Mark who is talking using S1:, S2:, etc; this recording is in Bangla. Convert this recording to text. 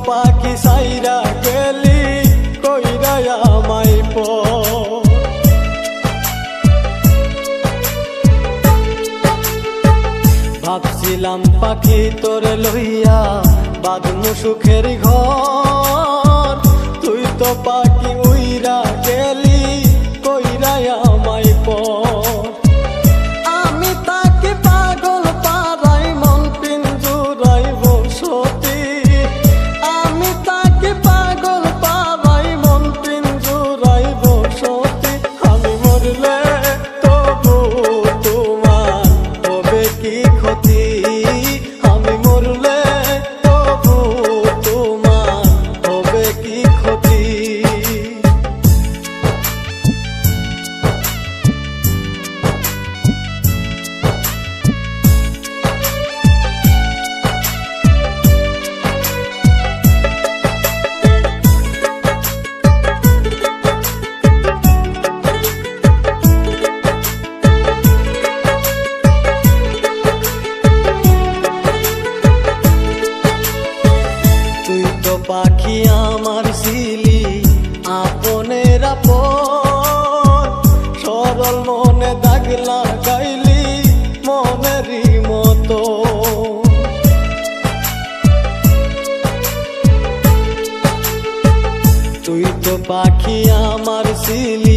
S1: পাখি সাইরা গেলি কইরা আমায় পর। ভাবছিলাম পাখি তোরে লইয়া বাঁধমু সুখের ঘর, তুই তো পাখি উইরা গেলি কইরা আমায় পর। আমি তাকে পাগল পারাই মন পিঞ্জুরাই বসতি, আমি তাকে পাগল পারাই মন পিঞ্জুরাই বসতি। আমি মরলে তবু তোমার হবে কি ক্ষতি, আমি মরলে তবু তোমার হবে কি ক্ষতি। পাখি আমার ছিলি আপনের আপন, সরল মনে দাগ লাগাইলি মনেরই মতো। তুই তো পাখি আমার ছিলি